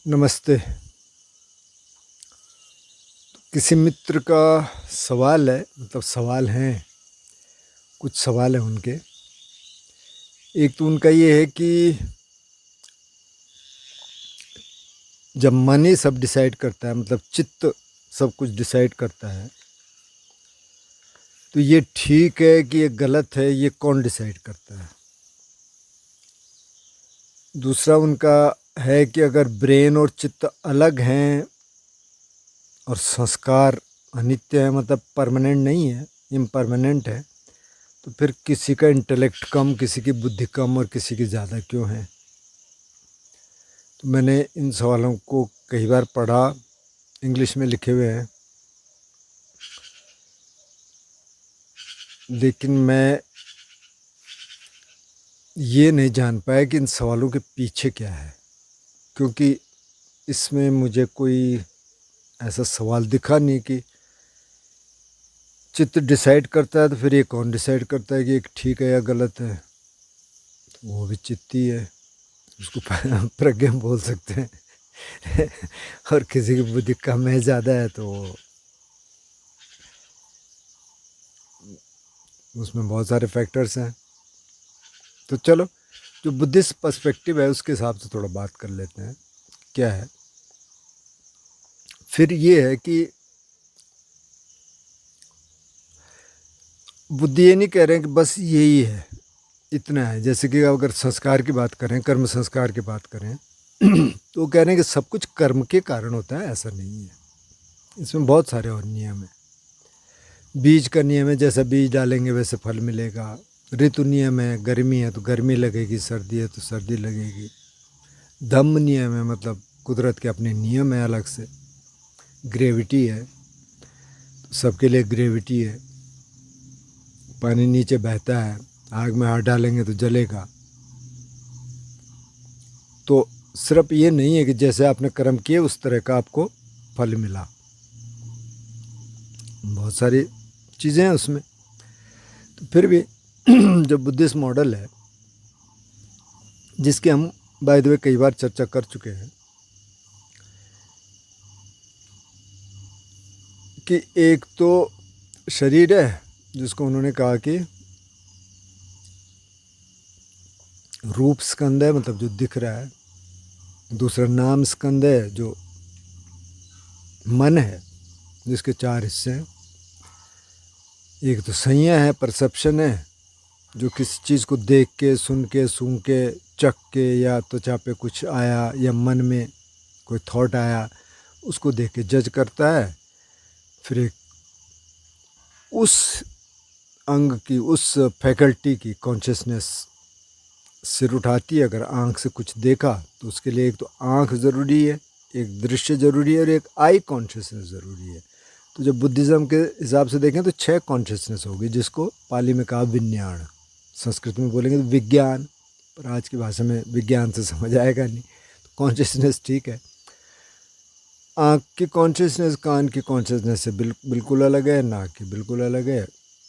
नमस्ते। किसी मित्र का सवाल है, मतलब सवाल हैं, कुछ सवाल हैं उनके। एक तो उनका ये है कि जब मन ही सब डिसाइड करता है, मतलब चित्त सब कुछ डिसाइड करता है, तो ये ठीक है कि ये गलत है, ये कौन डिसाइड करता है। दूसरा उनका है कि अगर ब्रेन और चित्त अलग हैं और संस्कार अनित्य है, मतलब परमानेंट नहीं है, इम्परमानेंट है, तो फिर किसी का इंटेलेक्ट कम, किसी की बुद्धि कम और किसी की ज़्यादा क्यों है। तो मैंने इन सवालों को कई बार पढ़ा, इंग्लिश में लिखे हुए हैं, लेकिन मैं ये नहीं जान पाया कि इन सवालों के पीछे क्या है, क्योंकि इसमें मुझे कोई ऐसा सवाल दिखा नहीं कि चित्त डिसाइड करता है तो फिर ये कौन डिसाइड करता है कि एक ठीक है या गलत है। तो वो भी चित्त ही है, उसको प्रज्ञा बोल सकते हैं। और किसी की बुद्धि कम है ज़्यादा है तो उसमें बहुत सारे फैक्टर्स हैं। तो चलो, जो बुद्धिस्ट पर्सपेक्टिव है उसके हिसाब से थोड़ा बात कर लेते हैं। क्या है फिर ये है कि बुद्धि ये नहीं कह रहे हैं कि बस यही है, इतना है। जैसे कि अगर संस्कार की बात करें, कर्म संस्कार की बात करें, तो वो कह रहे हैं कि सब कुछ कर्म के कारण होता है, ऐसा नहीं है। इसमें बहुत सारे और नियम हैं। बीज का नियम है, जैसा बीज डालेंगे वैसे फल मिलेगा। ऋतु नियम है, गर्मी है तो गर्मी लगेगी, सर्दी है तो सर्दी लगेगी। धम्म नियम है, मतलब कुदरत के अपने नियम है अलग से। ग्रेविटी है, तो सबके लिए ग्रेविटी है। पानी नीचे बहता है, आग में हाथ डालेंगे तो जलेगा। तो सिर्फ ये नहीं है कि जैसे आपने कर्म किए उस तरह का आपको फल मिला, बहुत सारी चीज़ें हैं उसमें। तो फिर भी जो बुद्धिस्ट मॉडल है, जिसकी हम बाय द वे कई बार चर्चा कर चुके हैं, कि एक तो शरीर है जिसको उन्होंने कहा कि रूप स्कंद है, मतलब जो दिख रहा है। दूसरा नाम स्कंद है, जो मन है, जिसके 4 हिस्से हैं। एक तो संज्ञा है, परसेप्शन है, जो किसी चीज़ को देख के, सुन के, सूंघ के, चख के, या त्वचा पे कुछ आया या मन में कोई थॉट आया उसको देख के जज करता है। फिर एक उस अंग की, उस फैकल्टी की कॉन्शियसनेस सिर उठाती है। अगर आँख से कुछ देखा तो उसके लिए एक तो आँख ज़रूरी है, एक दृश्य ज़रूरी है और एक आई कॉन्शियसनेस ज़रूरी है। तो जब बुद्धिज़्म के हिसाब से देखें तो 6 कॉन्शियसनेस होगी, जिसको पाली में कहा विज्ञान, संस्कृत में बोलेंगे तो विज्ञान, पर आज की भाषा में विज्ञान से समझ आएगा नहीं, तो कॉन्शियसनेस ठीक है। आँख की कॉन्शियसनेस कान की कॉन्शियसनेस से बिल्कुल अलग है, नाक की बिल्कुल अलग है,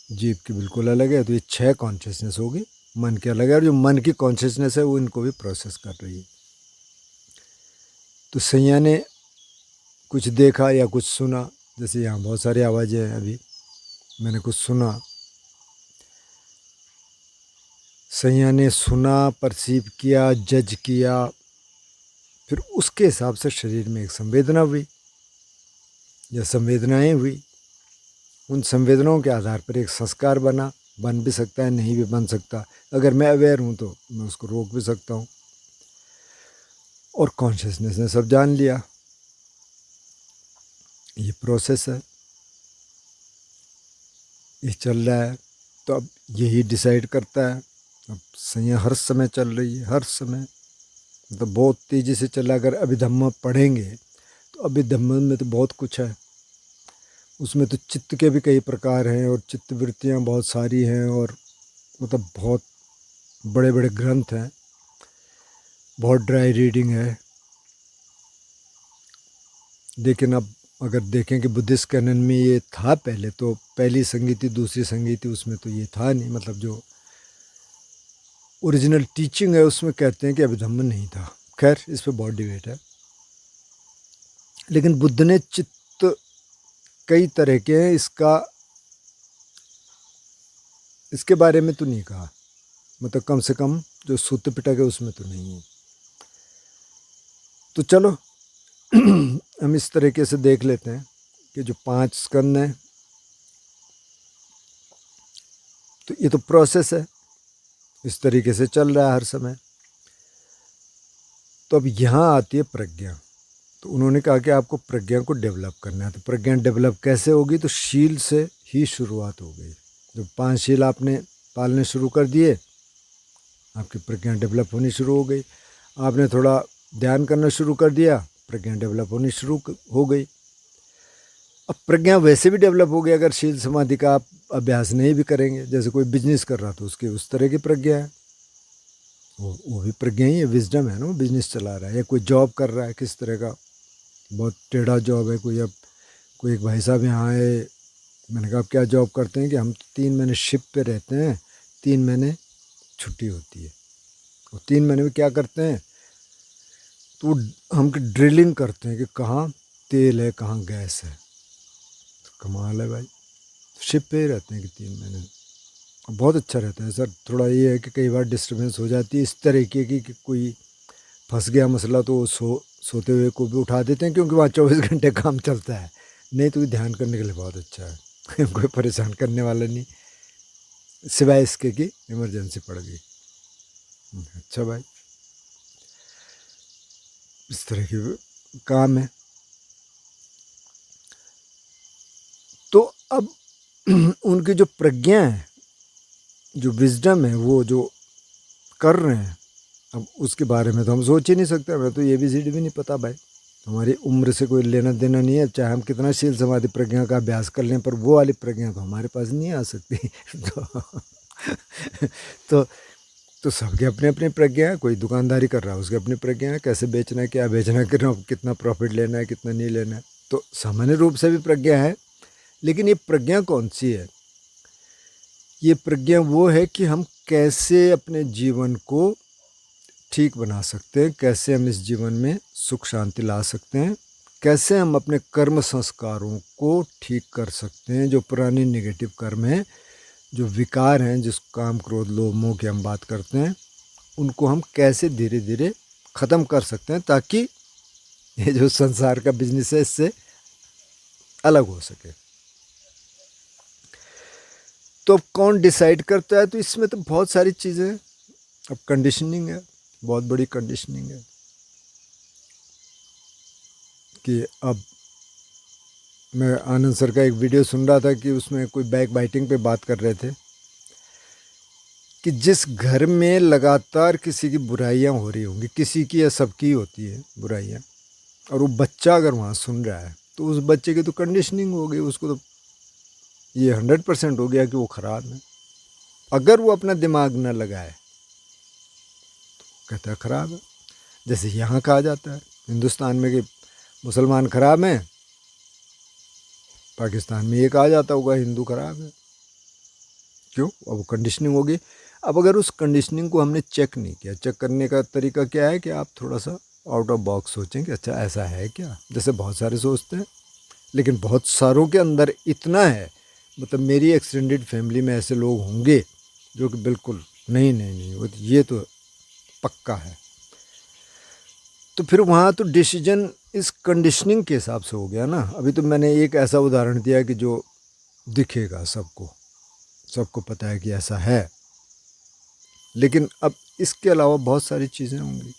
जीभ की बिल्कुल अलग है। तो ये 6 कॉन्शियसनेस होगी, मन के अलग है। और जो मन की कॉन्शियसनेस है वो इनको भी प्रोसेस कर रही है। तो संज्ञा ने कुछ देखा या कुछ सुना, जैसे यहाँ बहुत सारी आवाज़ें हैं, अभी मैंने कुछ सुना, संज्ञा ने सुना, परसीव किया, जज किया, फिर उसके हिसाब से शरीर में एक संवेदना हुई या संवेदनाएं हुई। उन संवेदनाओं के आधार पर एक संस्कार बन भी सकता है, नहीं भी बन सकता। अगर मैं अवेयर हूँ तो मैं उसको रोक भी सकता हूँ। और कॉन्शियसनेस ने सब जान लिया। ये प्रोसेस है, ये चल रहा है, तो अब यही डिसाइड करता है। अब संज्ञा हर समय चल रही है, हर समय, मतलब बहुत तेज़ी से चल रहा है। अगर अभिधम्म पढ़ेंगे तो अभिधम्म में तो बहुत कुछ है। उसमें तो चित्त के भी कई प्रकार हैं और चित्त वृत्तियाँ बहुत सारी हैं, और मतलब बहुत बड़े बड़े ग्रंथ हैं, बहुत ड्राई रीडिंग है। लेकिन अब अगर देखें कि बुद्धिस्ट कैनन में ये था पहले, तो पहली संगीति, दूसरी संगीति, उसमें तो ये था नहीं। मतलब जो ओरिजिनल टीचिंग है उसमें कहते हैं कि अभिधम्म नहीं था। खैर, इस पर बहुत डिबेट है। लेकिन बुद्ध ने चित्त कई तरह के हैं, इसके बारे में तो नहीं कहा, मतलब कम से कम जो सूत्र पिटक है उसमें तो नहीं है। तो चलो हम इस तरीके से देख लेते हैं कि जो 5 स्कंद हैं, तो ये तो प्रोसेस है, इस तरीके से चल रहा है हर समय। तो अब यहाँ आती है प्रज्ञा। तो उन्होंने कहा कि आपको प्रज्ञा को डेवलप करना है। तो प्रज्ञा डेवलप कैसे होगी? तो शील से ही शुरुआत हो गई। जब 5 शील आपने पालने शुरू कर दिए, आपकी प्रज्ञा डेवलप होनी शुरू हो गई। आपने थोड़ा ध्यान करना शुरू कर दिया, प्रज्ञा डेवलप होनी शुरू हो गई। अब प्रज्ञा वैसे भी डेवलप हो गई अगर शील समाधि का आप अभ्यास नहीं भी करेंगे। जैसे कोई बिजनेस कर रहा तो उसकी उस तरह की प्रज्ञा है, वो भी प्रज्ञा ही है, विजडम है ना, वो बिजनेस चला रहा है। या कोई जॉब कर रहा है किस तरह का, बहुत टेढ़ा जॉब है कोई। अब कोई एक भाई साहब यहाँ आए, मैंने कहा आप क्या जॉब करते हैं? कि हम 3 महीने शिप पे रहते हैं, 3 महीने छुट्टी होती है। और 3 महीने में क्या करते हैं? तो हम ड्रिलिंग करते हैं कि कहाँ तेल है, कहाँ गैस है। तो कमाल है भाई, शिप पे ही रहते हैं कि 3 महीने। बहुत अच्छा रहता है सर। थोड़ा ये है कि कई बार डिस्टर्बेंस हो जाती है इस तरीके की कि कोई फंस गया मसला तो सोते हुए को भी उठा देते हैं, क्योंकि वहाँ 24 घंटे काम चलता है। नहीं तो ध्यान करने के लिए बहुत अच्छा है कोई परेशान करने वाला नहीं, सिवाय इसके कि इमरजेंसी पड़ गई। अच्छा भाई, इस तरह के काम है। तो अब उनकी जो प्रज्ञा है, जो विजडम है, वो जो कर रहे हैं, अब उसके बारे में तो हम सोच ही नहीं सकते। हमें तो ABCD भी नहीं पता भाई। हमारी उम्र से कोई लेना देना नहीं है, चाहे हम कितना शील समाधि प्रज्ञा का अभ्यास कर लें, पर वो वाली प्रज्ञा तो हमारे पास नहीं आ सकती तो तो सबके अपने अपनी प्रज्ञा है। कोई दुकानदारी कर रहा है, उसकी अपनी प्रज्ञा है, कैसे बेचना है, क्या बेचना है, कितना प्रॉफिट लेना है, कितना नहीं लेना है। तो सामान्य रूप से भी प्रज्ञा है। लेकिन ये प्रज्ञा कौन सी है? ये प्रज्ञा वो है कि हम कैसे अपने जीवन को ठीक बना सकते हैं, कैसे हम इस जीवन में सुख शांति ला सकते हैं, कैसे हम अपने कर्म संस्कारों को ठीक कर सकते हैं। जो पुराने नेगेटिव कर्म हैं, जो विकार हैं, जिस काम क्रोध लोभ मोह की हम बात करते हैं, उनको हम कैसे धीरे धीरे ख़त्म कर सकते हैं, ताकि ये जो संसार का बिजनेस है इससे अलग हो सके। तो अब कौन डिसाइड करता है? तो इसमें तो बहुत सारी चीज़ें हैं। अब कंडीशनिंग है, बहुत बड़ी कंडीशनिंग है कि अब मैं आनंद सर का एक वीडियो सुन रहा था कि उसमें कोई बैक बाइटिंग पे बात कर रहे थे कि जिस घर में लगातार किसी की बुराइयां हो रही होंगी, किसी की या सबकी होती है बुराइयां, और वो बच्चा अगर वहाँ सुन रहा है, तो उस बच्चे की तो कंडीशनिंग हो गई। उसको तो ये 100% हो गया कि वो ख़राब है। अगर वो अपना दिमाग न लगाए तो कहता है ख़राब है। जैसे यहाँ कहा जाता है हिंदुस्तान में कि मुसलमान ख़राब हैं, पाकिस्तान में ये कहा जाता होगा हिंदू ख़राब है। क्यों? अब वो कंडीशनिंग होगी। अब अगर उस कंडीशनिंग को हमने चेक नहीं किया, चेक करने का तरीका क्या है कि आप थोड़ा सा आउट ऑफ बॉक्स सोचें कि अच्छा ऐसा है क्या। जैसे बहुत सारे सोचते हैं, लेकिन बहुत सारों के अंदर इतना है, मतलब मेरी एक्सटेंडेड फैमिली में ऐसे लोग होंगे जो कि बिल्कुल नहीं नहीं नहीं, ये तो पक्का है। तो फिर वहाँ तो डिसीजन इस कंडीशनिंग के हिसाब से हो गया ना। अभी तो मैंने एक ऐसा उदाहरण दिया कि जो दिखेगा सबको, सबको पता है कि ऐसा है। लेकिन अब इसके अलावा बहुत सारी चीज़ें होंगी,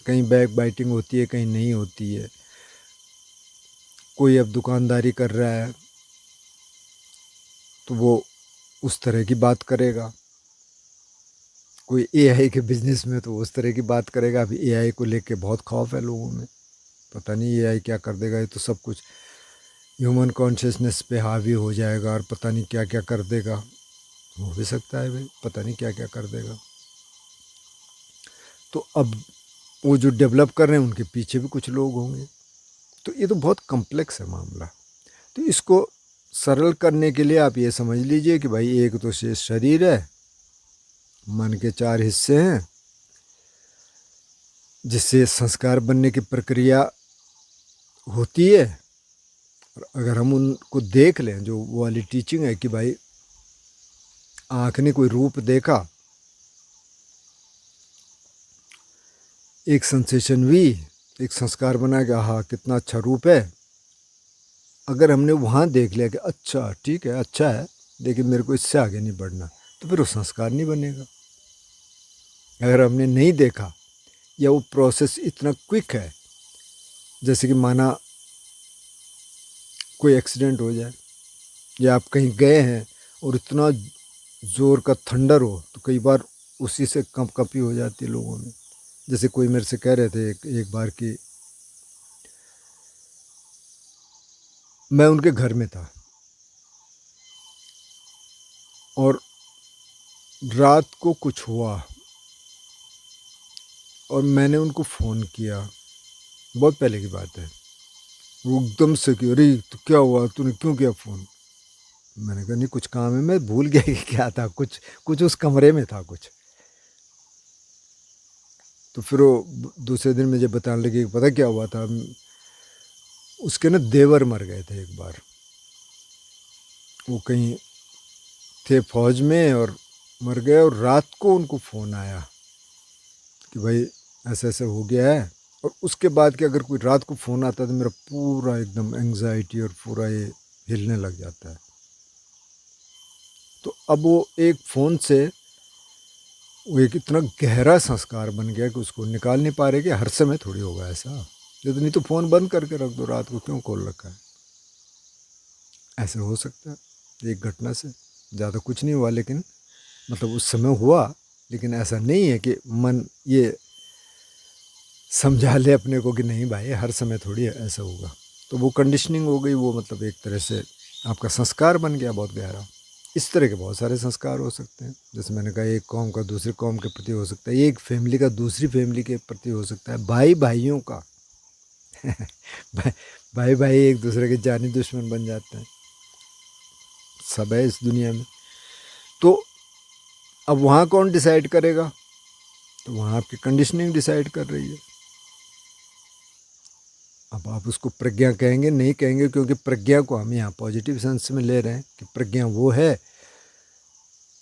कहीं बैक बाइटिंग होती है, कहीं नहीं होती है। कोई अब दुकानदारी कर रहा है तो वो उस तरह की बात करेगा, कोई AI के बिज़नेस में तो उस तरह की बात करेगा। अभी AI को लेके बहुत खौफ है लोगों में, पता नहीं AI क्या कर देगा। ये तो सब कुछ ह्यूमन कॉन्शियसनेस पे हावी हो जाएगा और पता नहीं क्या क्या कर देगा। हो भी सकता है भाई, पता नहीं क्या क्या कर देगा। तो अब वो जो डेवलप कर रहे हैं उनके पीछे भी कुछ लोग होंगे। तो ये तो बहुत कम्प्लेक्स है मामला। तो इसको सरल करने के लिए आप ये समझ लीजिए कि भाई एक तो शरीर है, मन के 4 हिस्से हैं, जिससे संस्कार बनने की प्रक्रिया होती है। और अगर हम उनको देख लें, जो वो वाली टीचिंग है कि भाई आँख ने कोई रूप देखा, एक सेंसेशन हुई, एक संस्कार बना कि हाँ कितना अच्छा रूप है, अगर हमने वहाँ देख लिया कि अच्छा ठीक है अच्छा है लेकिन मेरे को इससे आगे नहीं बढ़ना, तो फिर वो संस्कार नहीं बनेगा। अगर हमने नहीं देखा या वो प्रोसेस इतना क्विक है, जैसे कि माना कोई एक्सीडेंट हो जाए या आप कहीं गए हैं और इतना ज़ोर का थंडर हो, तो कई बार उसी से कंपकपी हो जाती है लोगों में। जैसे कोई मेरे से कह रहे थे एक बार कि मैं उनके घर में था और रात को कुछ हुआ और मैंने उनको फ़ोन किया, बहुत पहले की बात है। वो एकदम से कि अरे तो क्या हुआ, तूने क्यों किया फ़ोन? मैंने कहा नहीं कुछ काम है, मैं भूल गया कि क्या था, कुछ कुछ उस कमरे में था कुछ। तो फिर वो दूसरे दिन मुझे बताने लगे कि पता क्या हुआ था, उसके ना देवर मर गए थे एक बार। वो कहीं थे फौज में और मर गए, और रात को उनको फ़ोन आया कि भाई ऐसा ऐसा हो गया है। और उसके बाद कि अगर कोई रात को फ़ोन आता तो मेरा पूरा एकदम एंग्जाइटी और पूरा ये हिलने लग जाता है। तो अब वो एक फ़ोन से वो एक इतना गहरा संस्कार बन गया कि उसको निकाल नहीं पा रहे कि हर समय थोड़ी होगा ऐसा। ये तो नहीं तो फ़ोन बंद करके रख दो, रात को क्यों खोल रखा है। ऐसे हो सकता है एक घटना से, ज़्यादा कुछ नहीं हुआ लेकिन मतलब उस समय हुआ। लेकिन ऐसा नहीं है कि मन ये समझा ले अपने को कि नहीं भाई हर समय थोड़ी ऐसा होगा। तो वो कंडीशनिंग हो गई, वो मतलब एक तरह से आपका संस्कार बन गया बहुत गहरा। इस तरह के बहुत सारे संस्कार हो सकते हैं। जैसे मैंने कहा एक कौम का दूसरी कौम के प्रति हो सकता है, एक फैमिली का दूसरी फैमिली के प्रति हो सकता है, भाई भाइयों का भाई भाई एक दूसरे के जानी दुश्मन बन जाते हैं, सब है इस दुनिया में। तो अब वहाँ कौन डिसाइड करेगा? तो वहाँ आपकी कंडीशनिंग डिसाइड कर रही है। अब आप उसको प्रज्ञा कहेंगे नहीं कहेंगे, क्योंकि प्रज्ञा को हम यहाँ पॉजिटिव सेंस में ले रहे हैं कि प्रज्ञा वो है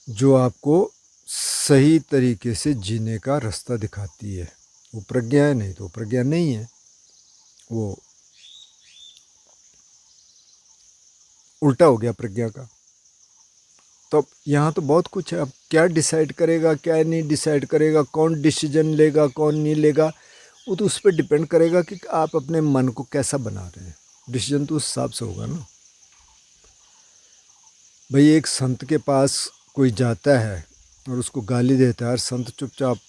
जो आपको सही तरीके से जीने का रास्ता दिखाती है। वो प्रज्ञा है, नहीं तो प्रज्ञा नहीं है, वो उल्टा हो गया प्रज्ञा का। तो अब यहाँ तो बहुत कुछ है। अब क्या डिसाइड करेगा क्या नहीं डिसाइड करेगा, कौन डिसीजन लेगा कौन नहीं लेगा, वो तो उस पर डिपेंड करेगा कि आप अपने मन को कैसा बना रहे हैं। डिसीजन तो उस हिसाब से होगा ना। भाई एक संत के पास कोई जाता है और उसको गाली देता है और संत चुपचाप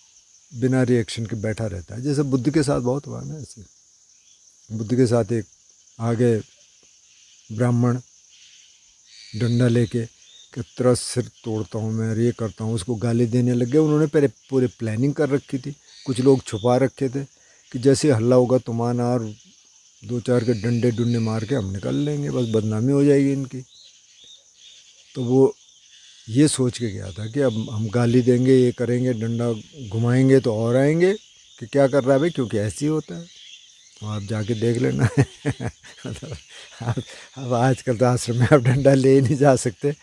बिना रिएक्शन के बैठा रहता है, जैसे बुद्ध के साथ बहुत हुआ ना। ऐसे बुद्ध के साथ एक आगे ब्राह्मण डंडा लेके कि तेरा सिर तोड़ता हूँ मैं, ये करता हूँ, उसको गाली देने लग गए। उन्होंने पहले पूरे प्लानिंग कर रखी थी, कुछ लोग छुपा रखे थे कि जैसे हल्ला होगा तुमान और दो चार के डंडे डुंडे मार के हम निकल लेंगे, बस बदनामी हो जाएगी इनकी। तो वो ये सोच के गया था कि अब हम गाली देंगे ये करेंगे डंडा घुमाएंगे तो और आएंगे कि क्या कर रहा है भाई, क्योंकि ऐसे ही होता है। तो आप जाके देख लेना मतलब अब आजकल तो आश्रम में आप डंडा ले ही नहीं जा सकते,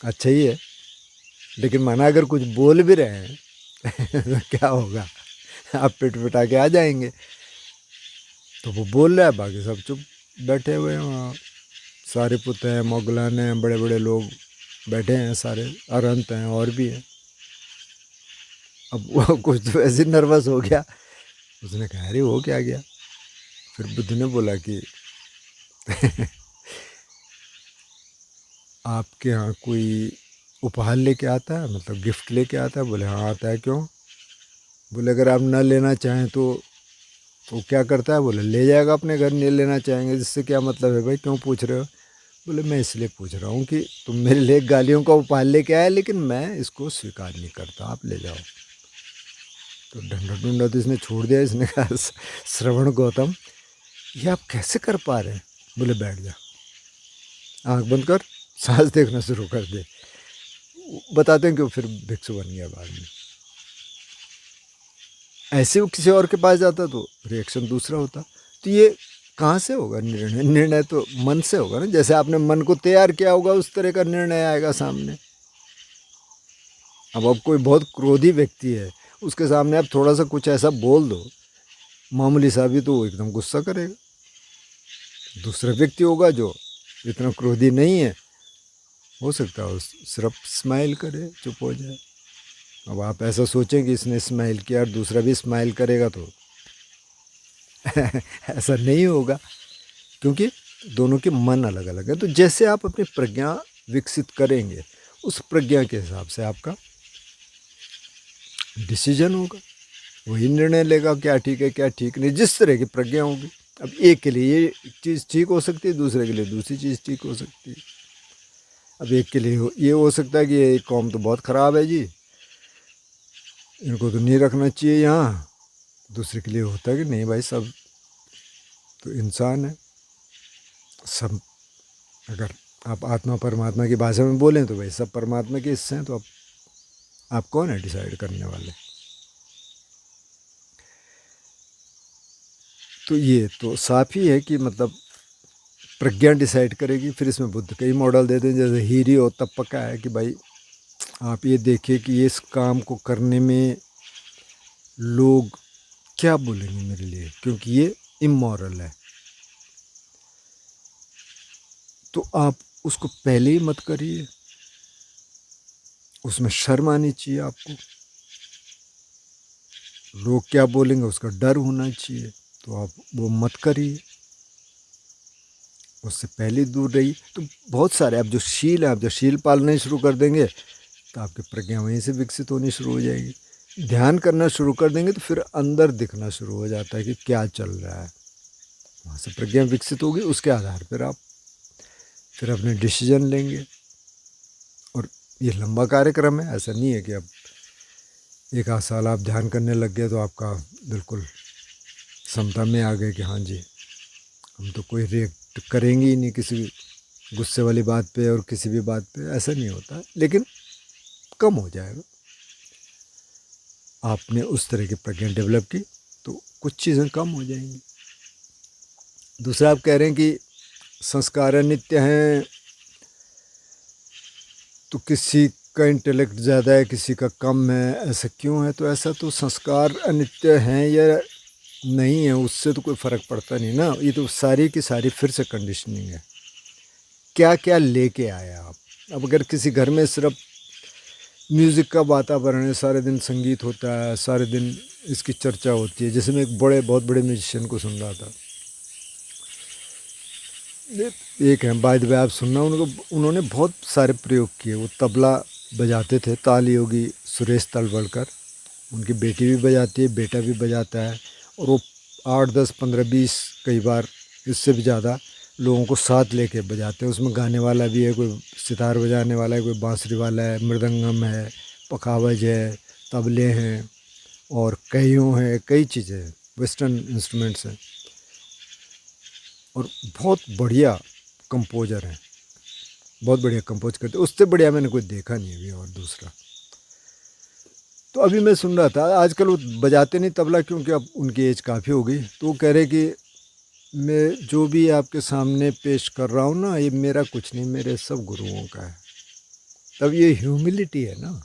अच्छा ही है। लेकिन माना अगर कुछ बोल भी रहे हैं तो क्या होगा, आप पिट पिटा के आ जाएंगे। तो वो बोल रहा है, बाकी सब चुप बैठे हुए हैं वहाँ। सारे पुत हैं, मोगलान हैं, बड़े बड़े लोग बैठे हैं, सारे अरंत हैं और भी हैं। अब वो कुछ तो ऐसे नर्वस हो गया, उसने कहा अरे वो क्या गया। फिर बुद्ध ने बोला कि आपके यहाँ कोई उपहार लेके आता है, मतलब गिफ्ट लेके आता है? बोले हाँ आता है। क्यों? बोले अगर आप न लेना चाहें तो क्या करता है? बोले ले जाएगा अपने घर, नहीं लेना चाहेंगे जिससे क्या मतलब है भाई, क्यों पूछ रहे हो? बोले मैं इसलिए पूछ रहा हूँ कि तुम मेरे लिए गालियों का उपहार लेके आए लेकिन मैं इसको स्वीकार नहीं करता, आप ले जाओ। तो डंडा डुंडा तो इसने छोड़ दिया। इसने कहा श्रवण गौतम ये आप कैसे कर पा रहे हैं? बोले बैठ जा, आँख बंद कर, सांस देखना शुरू कर दे। बताते हैं क्यों फिर भिक्षु बन गया बाद में। ऐसे वो किसी और के पास जाता तो रिएक्शन दूसरा होता। तो ये कहाँ से होगा निर्णय? निर्णय तो मन से होगा ना। जैसे आपने मन को तैयार किया होगा उस तरह का निर्णय आएगा सामने। अब कोई बहुत क्रोधी व्यक्ति है, उसके सामने आप थोड़ा सा कुछ ऐसा बोल दो मामूली सा भी, तो वो एकदम गुस्सा करेगा। दूसरा व्यक्ति होगा जो इतना क्रोधी नहीं है, हो सकता है सिर्फ स्माइल करे, चुप हो जाए। अब आप ऐसा सोचें कि इसने स्माइल किया और दूसरा भी स्माइल करेगा, तो ऐसा नहीं होगा, क्योंकि दोनों के मन अलग अलग है। तो जैसे आप अपनी प्रज्ञा विकसित करेंगे, उस प्रज्ञा के हिसाब से आपका डिसीजन होगा, वही निर्णय लेगा क्या ठीक है क्या ठीक नहीं, जिस तरह की प्रज्ञा होगी। अब एक के लिए ये चीज़ ठीक हो सकती है, दूसरे के लिए दूसरी चीज़ ठीक हो सकती है। अब एक के लिए ये हो सकता है कि ये कौम तो बहुत ख़राब है जी, इनको तो नहीं रखना चाहिए यहाँ। दूसरे के लिए होता है कि नहीं भाई, सब तो इंसान है, सब अगर आप आत्मा परमात्मा की भाषा में बोलें तो भाई सब परमात्मा के हिस्से हैं। तो आप कौन है डिसाइड करने वाले? तो ये तो साफ ही है कि मतलब प्रज्ञा डिसाइड करेगी। फिर इसमें बुद्ध कई मॉडल देते हैं, जैसे हीरी और तपका है कि भाई आप ये देखिए कि इस काम को करने में लोग क्या बोलेंगे मेरे लिए, क्योंकि ये इमोरल है। तो आप उसको पहले ही मत करिए, उसमें शर्म आनी चाहिए आपको। लोग क्या बोलेंगे उसका डर होना चाहिए, तो आप वो मत करिए, उससे पहले दूर रहिए। तो बहुत सारे आप जो शील है, आप जो शील पालने शुरू कर देंगे तो आपकी प्रज्ञा वहीं से विकसित होनी शुरू हो जाएगी। ध्यान करना शुरू कर देंगे तो फिर अंदर दिखना शुरू हो जाता है कि क्या चल रहा है, वहाँ से प्रज्ञा विकसित होगी। उसके आधार पर आप फिर अपने डिसीजन लेंगे। और ये लंबा कार्यक्रम है, ऐसा नहीं है कि अब एक आध साल आप ध्यान करने लग गए तो आपका बिल्कुल समता में आ गए कि हाँ जी हम तो कोई रिएक्ट करेंगे ही नहीं किसी गुस्से वाली बात पे और किसी भी बात पे, ऐसा नहीं होता। लेकिन कम हो जाएगा। आपने उस तरह की प्रज्ञा डेवलप की तो कुछ चीज़ें कम हो जाएंगी। दूसरा, आप कह रहे हैं कि संस्कार अनित्य हैं, तो किसी का इंटेलेक्ट ज़्यादा है किसी का कम है, ऐसा क्यों है? तो ऐसा तो संस्कार अनित्य हैं या नहीं है उससे तो कोई फ़र्क पड़ता नहीं ना। ये तो सारी की सारी फिर से कंडीशनिंग है, क्या क्या लेके आए आप। अब अगर किसी घर में सिर्फ म्यूज़िक का वातावरण है, सारे दिन संगीत होता है, सारे दिन इसकी चर्चा होती है। जैसे मैं एक बहुत बड़े म्यूजिशियन को सुन रहा था, एक है बाय द वे, आप सुनना, उन्होंने बहुत सारे प्रयोग किए। वो तबला बजाते थे, ताल योगी सुरेश तलवलकर, उनकी बेटी भी बजाती है, बेटा भी बजाता है। और वो 8, 10, 15, 20 कई बार इससे भी ज़्यादा लोगों को साथ लेके बजाते हैं। उसमें गाने वाला भी है, कोई सितार बजाने वाला है, कोई बांसुरी वाला है, मृदंगम है, पखावज है, तबले हैं और कईयों हैं, कई चीज़ें हैं, वेस्टर्न इंस्ट्रूमेंट्स हैं। और बहुत बढ़िया कंपोजर हैं, बहुत बढ़िया कंपोज करते। उससे बढ़िया मैंने कोई देखा नहीं अभी। और दूसरा तो अभी मैं सुन रहा था, आजकल वो बजाते नहीं तबला क्योंकि अब उनकी एज काफ़ी हो गई। तो वो कह रहे कि मैं जो भी आपके सामने पेश कर रहा हूँ ना, ये मेरा कुछ नहीं, मेरे सब गुरुओं का है। तब ये ह्यूमिलिटी है ना।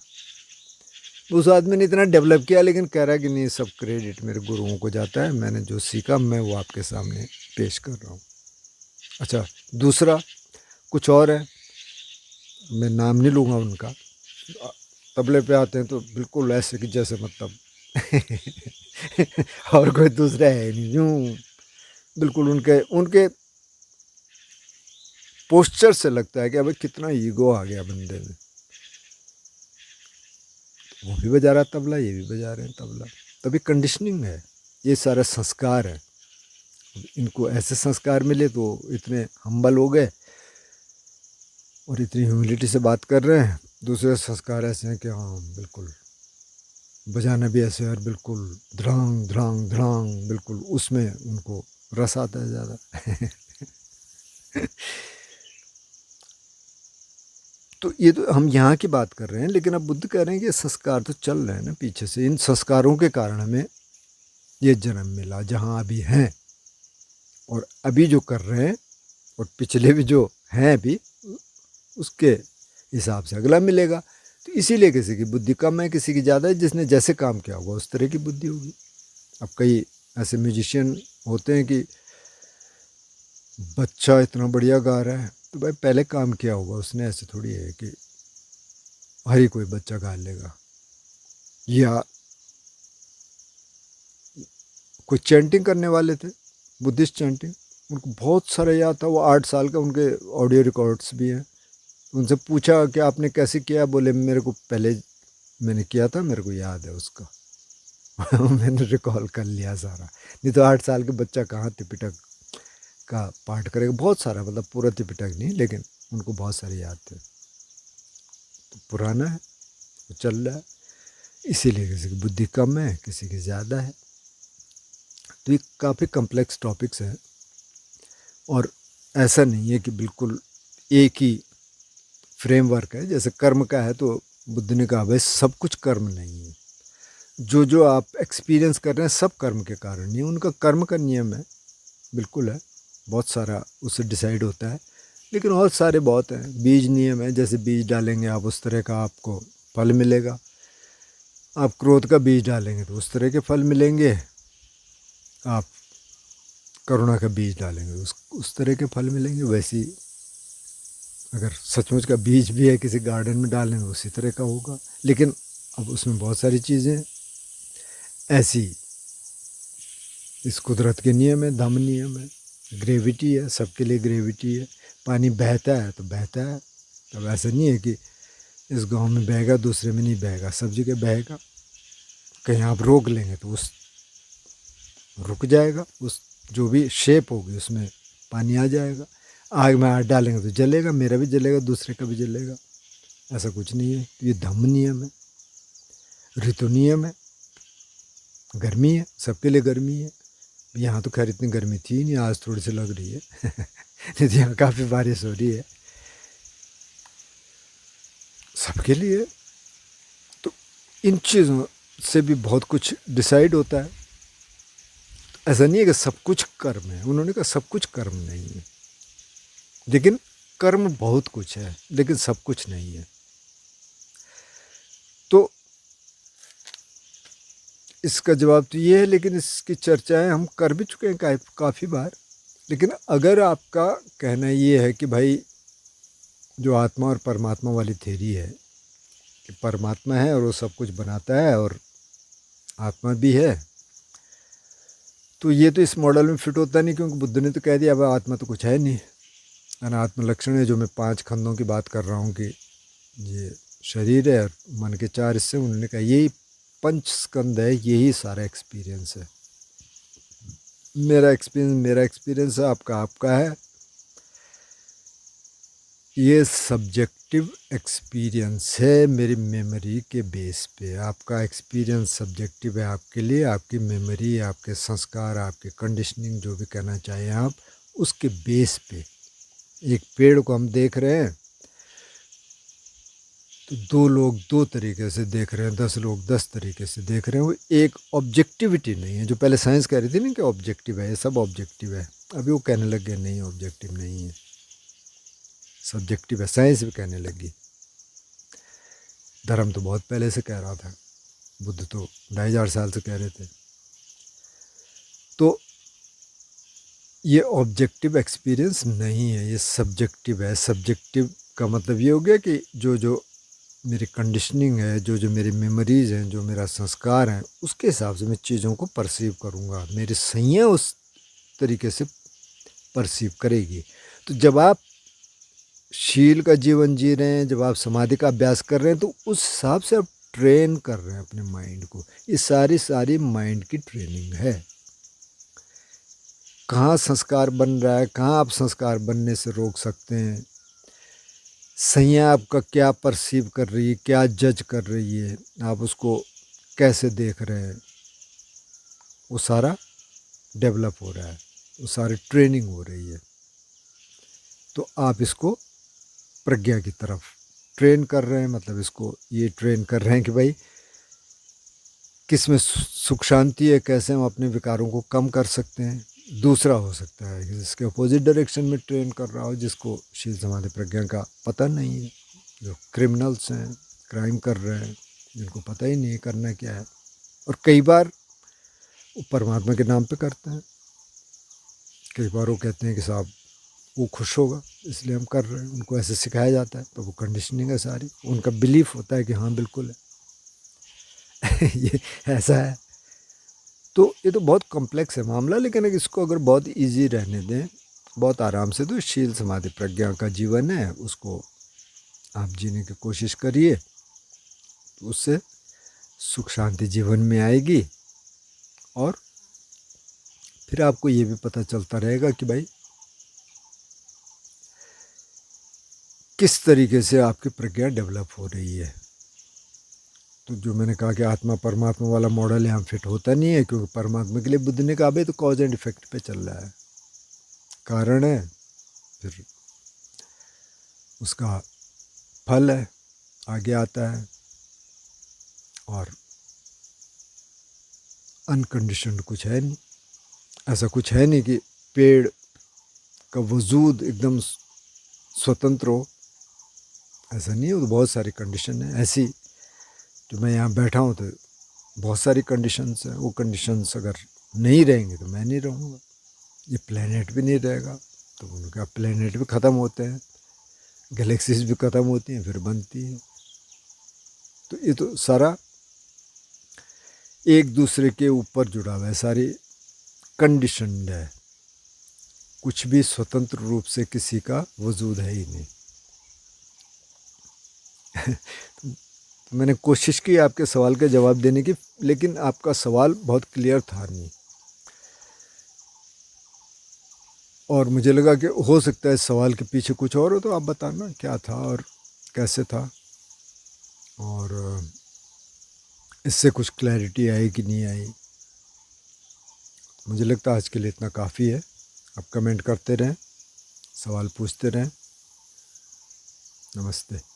उस आदमी ने इतना डेवलप किया, लेकिन कह रहा है कि नहीं, सब क्रेडिट मेरे गुरुओं को जाता है, मैंने जो सीखा मैं वो आपके सामने पेश कर रहा हूँ। अच्छा, दूसरा कुछ और है, मैं नाम नहीं लूँगा उनका। तबले पे आते हैं तो बिल्कुल ऐसे कि जैसे मतलब और कोई दूसरा है नहीं, यूँ बिल्कुल उनके उनके पोस्चर से लगता है कि अबे कितना ईगो आ गया बंदे में। वो भी बजा रहा तबला, ये भी बजा रहे हैं तबला। तभी कंडीशनिंग है, ये सारा संस्कार है। इनको ऐसे संस्कार मिले तो इतने हम्बल हो गए और इतनी ह्यूमिलिटी से बात कर रहे हैं। दूसरे संस्कार ऐसे हैं कि हाँ बिल्कुल बजाना भी ऐसे, और बिल्कुल ध्रांग ध्रांग ध्रांग, बिल्कुल उसमें उनको रस आता है ज़्यादा। तो ये तो हम यहाँ की बात कर रहे हैं, लेकिन अब बुद्ध कह रहे हैं कि संस्कार तो चल रहे हैं ना पीछे से। इन संस्कारों के कारण हमें ये जन्म मिला जहाँ अभी हैं, और अभी जो कर रहे हैं और पिछले भी जो हैं अभी, उसके हिसाब से अगला मिलेगा। तो इसीलिए किसी की बुद्धि कम है, किसी की ज़्यादा है। जिसने जैसे काम किया होगा उस तरह की बुद्धि होगी। अब कई ऐसे म्यूजिशियन होते हैं कि बच्चा इतना बढ़िया गा रहा है, तो भाई पहले काम किया होगा उसने। ऐसे थोड़ी है कि हर ही कोई बच्चा गा लेगा। या कोई चैंटिंग करने वाले थे, बुद्धिस्ट चैंटिंग, उनको बहुत सारा याद था। वो 8 साल का, उनके ऑडियो रिकॉर्ड्स भी हैं। उनसे पूछा कि आपने कैसे किया, बोले मेरे को पहले मैंने किया था, मेरे को याद है उसका। मैंने रिकॉल कर लिया सारा। नहीं तो 8 साल के बच्चा कहाँ त्रिपिटक का पाठ करेगा। बहुत सारा, मतलब पूरा त्रिपिटक नहीं, लेकिन उनको बहुत सारे याद थे। तो पुराना है, वो चल रहा है। इसीलिए किसी की बुद्धि कम है, किसी की ज़्यादा है। तो ये काफ़ी कम्प्लेक्स टॉपिक्स हैं। और ऐसा नहीं है कि बिल्कुल एक ही फ्रेमवर्क है। जैसे कर्म का है, तो बुद्ध ने कहा भाई सब कुछ कर्म नहीं है। जो जो आप एक्सपीरियंस कर रहे हैं सब कर्म के कारण नहीं। उनका कर्म का नियम है, बिल्कुल है, बहुत सारा उससे डिसाइड होता है। लेकिन और सारे बहुत हैं। बीज नियम है, जैसे बीज डालेंगे आप उस तरह का आपको फल मिलेगा। आप क्रोध का बीज डालेंगे तो उस तरह के फल मिलेंगे। आप करुणा का बीज डालेंगे उस तरह के फल मिलेंगे। वैसे ही अगर सचमुच का बीज भी है किसी गार्डन में डालेंगे उसी तरह का होगा। लेकिन अब उसमें बहुत सारी चीज़ें ऐसी, इस कुदरत के नियम है, धम्म नियम है, ग्रेविटी है, सबके लिए ग्रेविटी है। पानी बहता है तो बहता है। तब ऐसा नहीं है कि इस गांव में बहेगा दूसरे में नहीं बहेगा, सब जगह बहेगा। कहीं आप रोक लेंगे तो उस रुक जाएगा, उस जो भी शेप होगी उसमें पानी आ जाएगा। आग में हाथ डालेंगे तो जलेगा, मेरा भी जलेगा, दूसरे का भी जलेगा। ऐसा कुछ नहीं है। ये धम्म नियम है, ऋतु नियम है। गर्मी है, सबके लिए गर्मी है। यहाँ तो खैर इतनी गर्मी थी नहीं, आज थोड़ी सी लग रही है। नहीं तो यहाँ काफ़ी बारिश हो रही है, सबके लिए। तो इन चीज़ों से भी बहुत कुछ डिसाइड होता है। ऐसा नहीं है कि सब कुछ कर्म है। उन्होंने कहा सब कुछ कर्म नहीं है, लेकिन कर्म बहुत कुछ है, लेकिन सब कुछ नहीं है। तो इसका जवाब तो ये है। लेकिन इसकी चर्चाएं हम कर भी चुके हैं काफ़ी बार। लेकिन अगर आपका कहना ये है कि भाई जो आत्मा और परमात्मा वाली थ्योरी है कि परमात्मा है और वो सब कुछ बनाता है और आत्मा भी है, तो ये तो इस मॉडल में फिट होता नहीं। क्योंकि बुद्ध ने तो कह दिया भाई आत्मा तो कुछ है नहीं, अनात्म लक्षण है। जो मैं 5 खंडों की बात कर रहा हूँ कि ये शरीर है और मन के 4 हिस्से, उन्होंने कहा यही 5 स्कंद है, यही सारा एक्सपीरियंस है। मेरा एक्सपीरियंस है, आपका है। ये सब्जेक्टिव एक्सपीरियंस है मेरी मेमोरी के बेस पे। आपका एक्सपीरियंस सब्जेक्टिव है आपके लिए, आपकी मेमोरी, आपके संस्कार, आपके कंडीशनिंग, जो भी कहना चाहें आप, उसके बेस पे। एक पेड़ को हम देख रहे हैं तो 2 लोग 2 तरीके से देख रहे हैं, 10 लोग 10 तरीके से देख रहे हैं। वो एक ऑब्जेक्टिविटी नहीं है। जो पहले साइंस कह रही थी ना कि ऑब्जेक्टिव है, ये सब ऑब्जेक्टिव है। अभी वो कहने लग गए नहीं, ऑब्जेक्टिव नहीं है, सब्जेक्टिव है। साइंस भी कहने लगी। धर्म तो बहुत पहले से कह रहा था, बुद्ध तो 2500 साल से कह रहे थे। तो ये ऑब्जेक्टिव एक्सपीरियंस नहीं है, ये सब्जेक्टिव है। सब्जेक्टिव का मतलब ये हो गया कि जो जो मेरी कंडीशनिंग है, जो जो मेरी मेमोरीज़ हैं, जो मेरा संस्कार है, उसके हिसाब से मैं चीज़ों को परसीव करूँगा। मेरी सैयाँ उस तरीके से परसीव करेगी। तो जब आप शील का जीवन जी रहे हैं, जब आप समाधि का अभ्यास कर रहे हैं, तो उस हिसाब से आप ट्रेन कर रहे हैं अपने माइंड को। ये सारी माइंड की ट्रेनिंग है। कहाँ संस्कार बन रहा है, कहाँ आप संस्कार बनने से रोक सकते हैं, सैया आपका क्या परसीव कर रही है, क्या जज कर रही है, आप उसको कैसे देख रहे हैं, वो सारा डेवलप हो रहा है, वो सारी ट्रेनिंग हो रही है। तो आप इसको प्रज्ञा की तरफ ट्रेन कर रहे हैं। मतलब इसको ये ट्रेन कर रहे हैं कि भाई किस में सुख शांति है, कैसे हम अपने विकारों को कम कर सकते हैं। दूसरा हो सकता है कि जिसके अपोजिट डायरेक्शन में ट्रेन कर रहा हो, जिसको शील समाधि प्रज्ञा का पता नहीं है, जो क्रिमिनल्स हैं, क्राइम कर रहे हैं, जिनको पता ही नहीं है करना क्या है, और कई बार वो परमात्मा के नाम पे करते हैं। कई बार वो कहते हैं कि साहब वो खुश होगा इसलिए हम कर रहे हैं, उनको ऐसे सिखाया जाता है, तो वो कंडीशनिंग है सारी, उनका बिलीफ होता है कि हाँ बिल्कुल है ये ऐसा है। तो ये तो बहुत कॉम्प्लेक्स है मामला, लेकिन इसको अगर बहुत इजी रहने दें, बहुत आराम से, तो शील समाधि प्रज्ञा का जीवन है, उसको आप जीने की कोशिश करिए, तो उससे सुख शांति जीवन में आएगी। और फिर आपको ये भी पता चलता रहेगा कि भाई किस तरीके से आपकी प्रज्ञा डेवलप हो रही है। तो जो मैंने कहा कि आत्मा परमात्मा वाला मॉडल यहाँ फिट होता नहीं है, क्योंकि परमात्मा के लिए बुद्ध ने कहा भाई तो कॉज एंड इफेक्ट पे चल रहा है, कारण है फिर उसका फल है आगे आता है, और अनकंडीशनड कुछ है नहीं। ऐसा कुछ है नहीं कि पेड़ का वजूद एकदम स्वतंत्र हो, ऐसा नहीं है। वो तो बहुत सारी कंडीशन है ऐसी, जो मैं यहाँ बैठा हूँ तो बहुत सारी कंडीशंस हैं, वो कंडीशंस अगर नहीं रहेंगे तो मैं नहीं रहूँगा, ये प्लेनेट भी नहीं रहेगा, तो उनका प्लेनेट भी ख़त्म होते हैं, गैलेक्सीज भी ख़त्म होती हैं फिर बनती हैं। तो ये तो सारा एक दूसरे के ऊपर जुड़ा हुआ है, सारी कंडीशनड है, कुछ भी स्वतंत्र रूप से किसी का वजूद है ही नहीं। तो मैंने कोशिश की आपके सवाल का जवाब देने की, लेकिन आपका सवाल बहुत क्लियर था नहीं, और मुझे लगा कि हो सकता है इस सवाल के पीछे कुछ और हो, तो आप बताना क्या था और कैसे था, और इससे कुछ क्लैरिटी आई कि नहीं आई। मुझे लगता है आज के लिए इतना काफ़ी है। आप कमेंट करते रहें, सवाल पूछते रहें। नमस्ते।